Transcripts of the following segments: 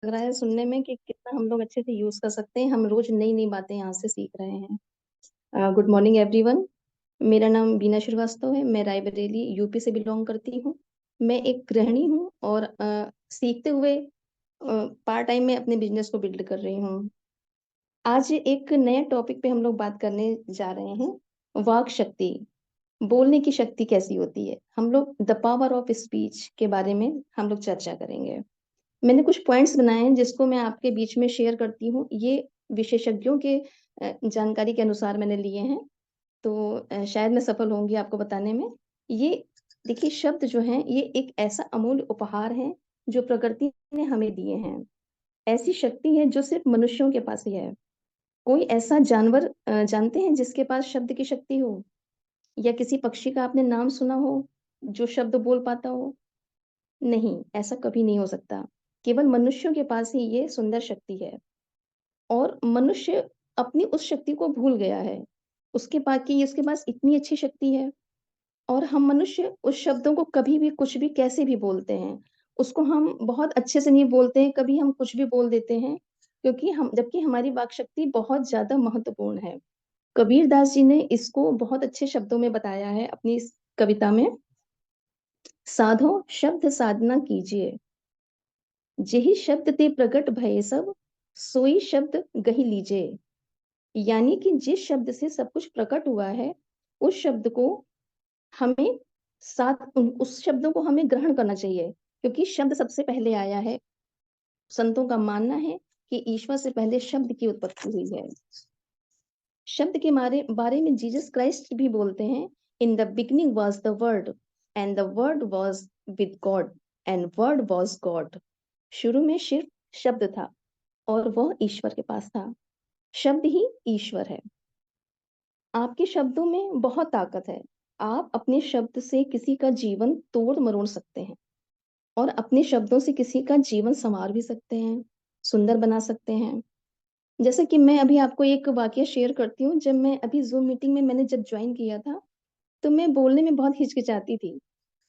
रहा है सुनने में कि कितना हम लोग अच्छे से यूज कर सकते हैं। हम रोज नई नई बातें यहाँ से सीख रहे हैं। Good morning everyone. मेरा नाम बीना श्रीवास्तव है। मैं रायबरेली यूपी से बिलोंग करती हूँ। मैं एक गृहिणी हूँ और सीखते हुए पार्ट टाइम में अपने बिजनेस को बिल्ड कर रही हूँ। आज एक नए टॉपिक पे हम लोग बात करने जा रहे हैं, वाक शक्ति। बोलने की शक्ति कैसी होती है, हम लोग द पावर ऑफ स्पीच के बारे में हम लोग चर्चा करेंगे। मैंने कुछ पॉइंट्स बनाए हैं जिसको मैं आपके बीच में शेयर करती हूँ। ये विशेषज्ञों के जानकारी के अनुसार मैंने लिए हैं, तो शायद मैं सफल होंगी आपको बताने में। ये देखिए, शब्द जो हैं ये एक ऐसा अमूल्य उपहार है जो प्रकृति ने हमें दिए हैं। ऐसी शक्ति है जो सिर्फ मनुष्यों के पास ही है। कोई ऐसा जानवर जानते हैं जिसके पास शब्द की शक्ति हो, या किसी पक्षी का आपने नाम सुना हो जो शब्द बोल पाता हो? नहीं, ऐसा कभी नहीं हो सकता। केवल मनुष्यों के पास ही ये सुंदर शक्ति है, और मनुष्य अपनी उस शक्ति को भूल गया है। उसके पास इतनी अच्छी शक्ति है, और हम मनुष्य उस शब्दों को कभी भी कुछ भी कैसे भी बोलते हैं। उसको हम बहुत अच्छे से नहीं बोलते हैं, कभी हम कुछ भी बोल देते हैं, क्योंकि हम जबकि हमारी वाक शक्ति बहुत ज्यादा महत्वपूर्ण है। कबीर दास जी ने इसको बहुत अच्छे शब्दों में बताया है अपनी इस कविता में। साधो शब्द साधना कीजिए, जेहि शब्द ते प्रगट भये सब, सोई शब्द गहि लीजिए। यानी कि जिस शब्द से सब कुछ प्रकट हुआ है, उस शब्द को हमें उस शब्दों को हमें ग्रहण करना चाहिए, क्योंकि शब्द सबसे पहले आया है। संतों का मानना है कि ईश्वर से पहले शब्द की उत्पत्ति हुई है। शब्द के बारे में जीसस क्राइस्ट भी बोलते हैं, in the beginning was the word, and the word was with God, and word was God. शुरू में सिर्फ शब्द था, और वह ईश्वर के पास था। शब्द ही ईश्वर है। आपके शब्दों में बहुत ताकत है। आप अपने शब्द से किसी का जीवन तोड़ मरोड़ सकते हैं, और अपने शब्दों से किसी का जीवन संवार भी सकते हैं, सुंदर बना सकते हैं। जैसे कि मैं अभी आपको एक वाकया शेयर करती हूँ। जब मैं अभी जूम मीटिंग में मैंने जब ज्वाइन किया था, तो मैं बोलने में बहुत हिचकिचाती थी।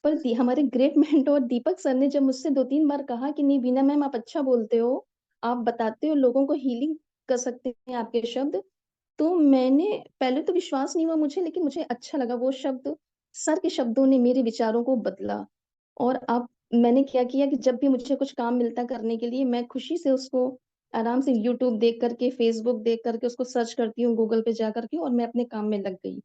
पर हमारे ग्रेट मेंटोर दीपक सर ने जब मुझसे 2-3 बार कहा कि नहीं बीना मैम, आप अच्छा बोलते हो, आप बताते हो, लोगों को हीलिंग कर सकते हैं आपके शब्द, तो मैंने पहले तो विश्वास नहीं हुआ मुझे, लेकिन मुझे अच्छा लगा वो शब्द। सर के शब्दों ने मेरे विचारों को बदला। और अब मैंने क्या किया कि जब भी मुझे कुछ काम मिलता करने के लिए, मैं खुशी से उसको आराम से यूट्यूब देख करके, फेसबुक देख करके उसको सर्च करती हूँ, गूगल पे जा करके, और मैं अपने काम में लग गई।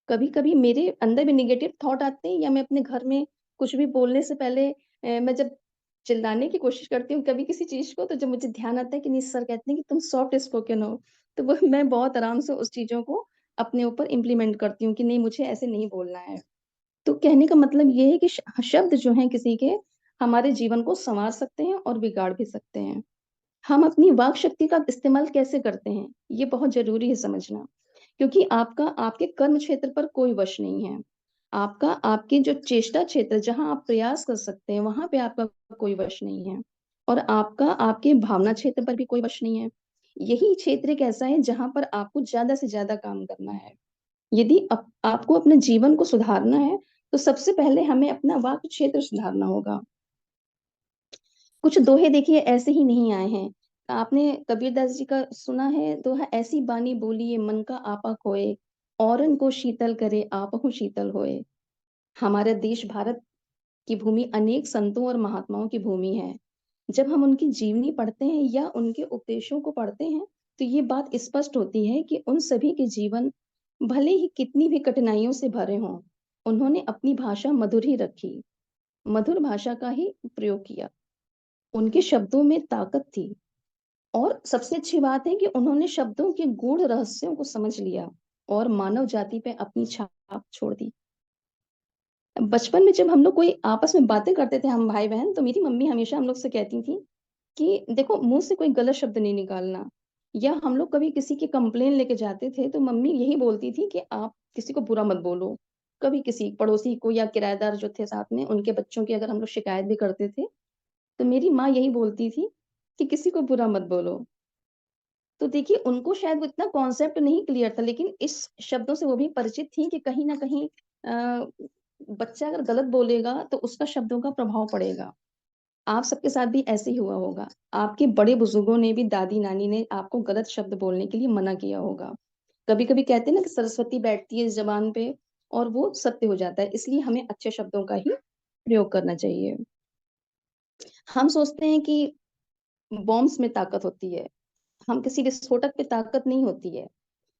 कभी कभी मेरे अंदर भी निगेटिव थॉट आते हैं, या मैं अपने घर में कुछ भी बोलने से पहले मैं जब चिल्लाने की कोशिश करती हूँ कभी किसी चीज को, तो जब मुझे ध्यान आता है कि नहीं, सर कहते हैं कि तुम सॉफ्ट स्पोकन हो, तो वो मैं बहुत आराम से उस चीजों को अपने ऊपर इम्प्लीमेंट करती हूँ कि नहीं, मुझे ऐसे नहीं बोलना है। तो कहने का मतलब ये है कि शब्द जो हैं किसी के, हमारे जीवन को संवार सकते हैं और बिगाड़ भी सकते हैं। हम अपनी वाक शक्ति का इस्तेमाल कैसे करते हैं, ये बहुत जरूरी है समझना। क्योंकि आपका आपके कर्म क्षेत्र पर कोई वश नहीं है। आपका आपके जो चेष्टा क्षेत्र, जहां आप प्रयास कर सकते हैं, वहां पे आपका कोई वश नहीं है। और आपका आपके भावना क्षेत्र पर भी कोई वश नहीं है। यही क्षेत्र एक ऐसा है जहां पर आपको ज्यादा से ज्यादा काम करना है। यदि आपको अपने जीवन को सुधारना है, तो सबसे पहले हमें अपना वाक क्षेत्र सुधारना होगा। कुछ दोहे देखिए ऐसे ही नहीं आए हैं। आपने कबीरदास जी का सुना है दोहा, ऐसी बानी बोलिए मन का आपा खोए, औरन को शीतल करे आपहु शीतल होए। हमारा देश भारत की भूमि अनेक संतों और महात्माओं की भूमि है। जब हम उनकी जीवनी पढ़ते हैं या उनके उपदेशों को पढ़ते हैं, तो ये बात स्पष्ट होती है कि उन सभी के जीवन भले ही कितनी भी कठिनाइयों से भरे हों, उन्होंने अपनी भाषा मधुर ही रखी, मधुर भाषा का ही प्रयोग किया। उनके शब्दों में ताकत थी, और सबसे अच्छी बात है कि उन्होंने शब्दों के गूढ़ रहस्यों को समझ लिया, और मानव जाति पे अपनी छाप छोड़ दी। बचपन में जब हम लोग कोई आपस में बातें करते थे, हम भाई बहन, तो मेरी मम्मी हमेशा हम लोग से कहती थी कि देखो, मुंह से कोई गलत शब्द नहीं निकालना। या हम लोग कभी किसी की कंप्लेन लेके जाते थे, तो मम्मी यही बोलती थी कि आप किसी को बुरा मत बोलो। कभी किसी पड़ोसी को या किराएदार जो थे साथ में, उनके बच्चों की अगर हम लोग शिकायत भी करते थे, तो मेरी माँ यही बोलती थी कि किसी को बुरा मत बोलो। तो देखिए, उनको शायद वो इतना कॉन्सेप्ट नहीं क्लियर था, लेकिन इस शब्दों से वो भी परिचित थी कि कहीं ना कहीं बच्चा अगर गलत बोलेगा तो उसका शब्दों का प्रभाव पड़ेगा। आप सबके साथ भी ऐसे ही हुआ होगा। आपके बड़े बुजुर्गों ने भी, दादी नानी ने आपको गलत शब्द बोलने के लिए मना किया होगा। कभी कभी कहते हैं ना कि सरस्वती बैठती है इस जबान पे और वो सत्य हो जाता है, इसलिए हमें अच्छे शब्दों का ही प्रयोग करना चाहिए। हम सोचते हैं कि बॉम्ब्स में ताकत होती है, हम किसी विस्फोटक पे ताकत नहीं होती है।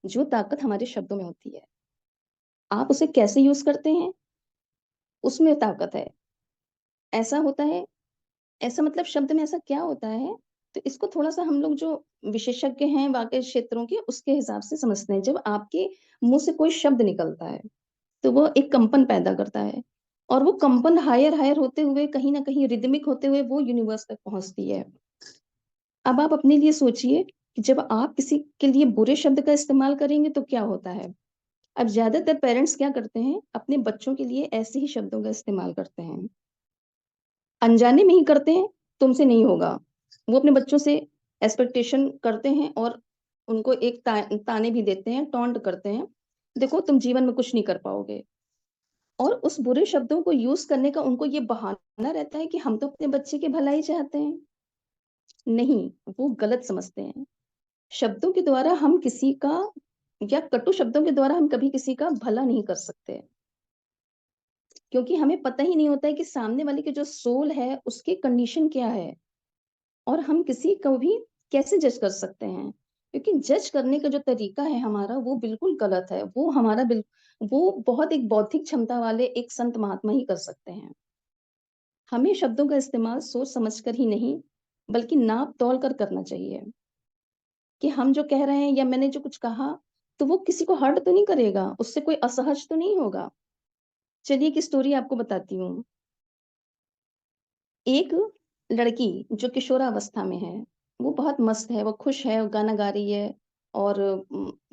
जो ताकत हमारे शब्दों में होती है, आप उसे कैसे यूज करते हैं, उसमें ताकत है। ऐसा होता है, ऐसा मतलब शब्द में ऐसा क्या होता है, तो इसको थोड़ा-सा हम लोग जो विशेषज्ञ हैं वाक़ई क्षेत्रों के, उसके हिसाब से समझते हैं। जब आपके मुँह से कोई शब्द निकलता है, तो वो एक कंपन पैदा करता है और वो कंपन हायर-हायर होते हुए कहीं न कहीं रिदमिक होते हुए वो यूनिवर्स तक पहुँचती है। अब आप अपने लिए सोचिए कि जब आप किसी के लिए बुरे शब्द का इस्तेमाल करेंगे तो क्या होता है? अब ज़्यादातर पेरेंट्स क्या करते हैं, अपने बच्चों के लिए ऐसे ही शब्दों का इस्तेमाल करते हैं। अनजाने में ही करते हैं, तुमसे नहीं होगा। वो अपने बच्चों से एक्सपेक्टेशन करते हैं और उनको एक ताने भी देते हैं, टॉन्ट करते हैं। देखो तुम जीवन में कुछ नहीं कर पाओगे और उस बुरे शब्दों को यूज़ करने का उनको ये बहाना रहता है कि हम तो अपने बच्चे की भलाई चाहते हैं। नहीं, वो गलत समझते हैं। शब्दों के द्वारा हम किसी का या कटु शब्दों के द्वारा हम कभी किसी का भला नहीं कर सकते, क्योंकि हमें पता ही नहीं होता है कि सामने वाले की जो सोल है, उसकी कंडीशन क्या है। और हम किसी को भी कैसे जज कर सकते हैं? क्योंकि जज करने का जो तरीका है हमारा वो बिल्कुल गलत है। वो बहुत एक बौद्धिक क्षमता वाले एक संत महात्मा ही कर सकते हैं। हमें शब्दों का इस्तेमाल सोच समझ कर ही नहीं, बल्कि नाप-तौल कर करना चाहिए कि हम जो कह रहे हैं या मैंने जो कुछ कहा, तो वो किसी को हर्ट तो नहीं करेगा, उससे कोई असहज तो नहीं होगा। चलिए एक स्टोरी आपको बताती हूँ। एक लड़की जो किशोरावस्था में है, वो बहुत मस्त है, वो खुश है, वो गाना गा रही है और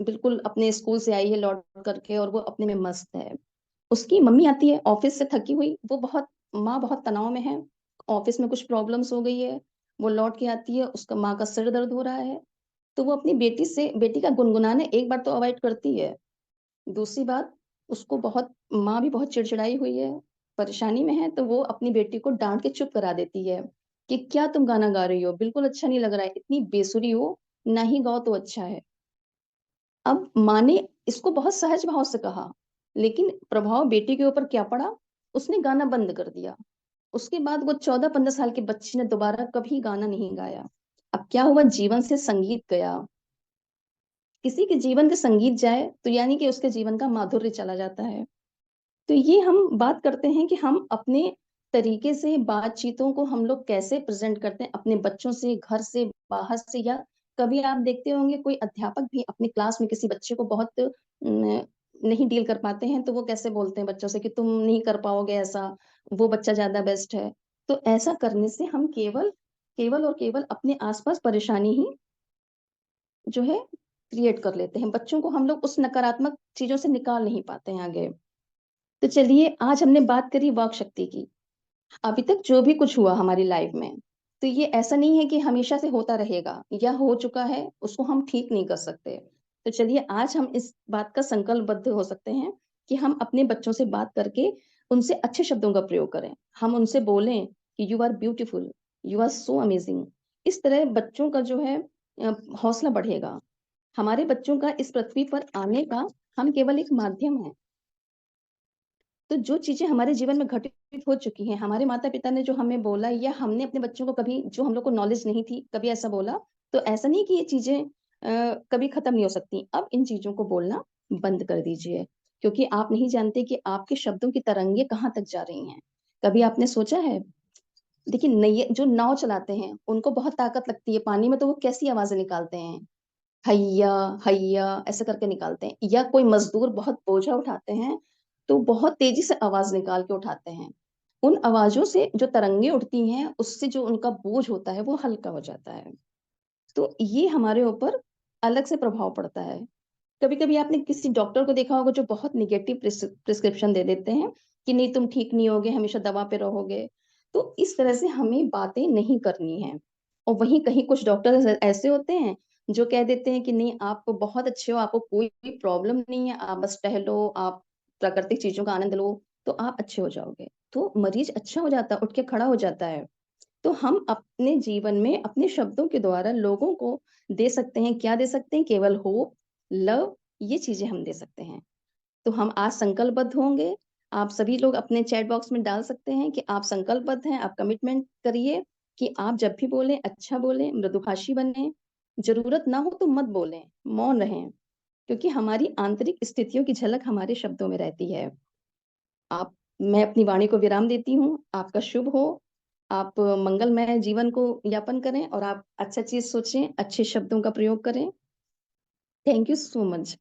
बिल्कुल अपने स्कूल से आई है लौट करके और वो अपने में मस्त है। उसकी मम्मी आती है ऑफ़िस से थकी हुई, वो बहुत माँ बहुत तनाव में है, ऑफ़िस में कुछ प्रॉब्लम्स हो गई है, वो लौट के आती है, उसका माँ का सिर दर्द हो रहा है, तो वो अपनी बेटी का गुनगुनाना एक बार तो अवॉइड करती है। दूसरी बात, उसको बहुत माँ भी बहुत चिड़चिड़ाई हुई है, परेशानी में है, तो वो अपनी बेटी को डाँट के चुप करा देती है, कि क्या तुम गाना गा रही हो? बिल्कुल अच्छा नहीं लग रहा है, इतनी बेसुरी हो, ना ही गाओ तो अच्छा है। अब माँ ने इसको बहुत सहज भाव से कहा, लेकिन प्रभाव बेटी के ऊपर क्या पड़ा? उसने गाना बंद कर दिया। उसके बाद वो 14-15 साल के बच्चे ने दोबारा कभी गाना नहीं गाया। अब क्या हुआ, जीवन से संगीत गया। किसी के जीवन से संगीत जाए, तो यानी कि उसके जीवन का माधुर्य चला जाता है। तो ये हम बात करते हैं कि हम अपने तरीके से बातचीतों को हम लोग कैसे प्रेज़ेंट करते हैं अपने बच्चों से, घर से, बाहर से, या कभी आप देखते होंगे कोई अध्यापक भी अपनी क्लास में किसी बच्चे को बहुत नहीं डील कर पाते हैं, तो वो कैसे बोलते हैं बच्चों से कि तुम नहीं कर पाओगे ऐसा, वो बच्चा ज़्यादा बेस्ट है। तो ऐसा करने से हम केवल केवल और केवल अपने आस-पास परेशानी ही जो है क्रिएट कर लेते हैं। बच्चों को हम लोग उस नकारात्मक चीज़ों से निकाल नहीं पाते हैं आगे। तो चलिए आज हमने बात करी वाक शक्ति की। अभी तक जो भी कुछ हुआ हमारी लाइफ में, तो ये ऐसा नहीं है कि हमेशा से होता रहेगा या हो चुका है, उसको हम ठीक नहीं कर सकते। तो चलिए आज हम इस बात का संकल्पबद्ध हो सकते हैं कि हम अपने बच्चों से बात करके उनसे अच्छे शब्दों का प्रयोग करें। हम उनसे बोलें कि you are beautiful, you are so amazing. इस तरह बच्चों का जो है हौसला बढ़ेगा। हमारे बच्चों का इस पृथ्वी पर आने का हम केवल एक माध्यम हैं। तो जो चीज़ें हमारे जीवन में घटित हो चुकी हैं, हमारे माता-पिता ने जो हमें बोला या हमने अपने बच्चों को कभी जो हम लोग को नॉलेज नहीं थी, कभी ऐसा बोला, तो ऐसा नहीं कि ये चीज़ें कभी खत्म नहीं हो सकती। अब इन चीज़ों को बोलना बंद कर दीजिए, क्योंकि आप नहीं जानते कि आपके शब्दों की तरंगे कहाँ तक जा रही हैं। कभी आपने सोचा है, देखिए नैये जो नाव चलाते हैं, उनको बहुत ताकत लगती है पानी में, तो वो कैसी आवाज़ें निकालते हैं? हैया, हैया ऐसे करके निकालते हैं, या कोई मज़दूर बहुत बोझा उठाते हैं, तो बहुत तेज़ी से आवाज़ निकाल के उठाते हैं। उन आवाज़ों से जो तरंगे उठती हैं, उससे जो उनका बोझ होता है, वो हल्का हो जाता है। तो ये हमारे ऊपर अलग से प्रभाव पड़ता है। कभी-कभी आपने किसी डॉक्टर को देखा होगा जो बहुत नेगेटिव प्रिस्क्रिप्शन दे देते हैं कि नहीं तुम ठीक नहीं होगे, हमेशा दवा पे रहोगे। तो इस तरह से हमें बातें नहीं करनी हैं। और वहीं कहीं कुछ डॉक्टर ऐसे होते हैं जो कह देते हैं कि नहीं आप बहुत अच्छे हो, आपको कोई भी प्रॉब्लम नहीं है, आप बस टहलो, आप प्राकृतिक चीज़ों का आनंद लो, तो आप अच्छे हो जाओगे। तो मरीज़ अच्छा हो जाता है, उठ के खड़ा हो जाता है। तो हम अपने जीवन में अपने शब्दों के द्वारा लोगों को दे सकते हैं, क्या दे सकते हैं? केवल होप, लव, ये चीज़ें हम दे सकते हैं। तो हम आज संकल्पबद्ध होंगे। आप सभी लोग अपने चैट बॉक्स में डाल सकते हैं कि आप संकल्पबद्ध हैं, आप कमिटमेंट करिए कि आप जब भी बोलें, अच्छा बोलें, मृदुभाषी बनें। ज़रूरत ना हो तो मत बोलें, मौन रहें, क्योंकि हमारी आंतरिक स्थितियों की झलक हमारे शब्दों में रहती है। आप मैं अपनी वाणी को विराम देती हूँ। आपका शुभ हो। आप मंगलमय जीवन को यापन करें और आप अच्छा चीज़ सोचें, अच्छे शब्दों का प्रयोग करें। Thank you so much.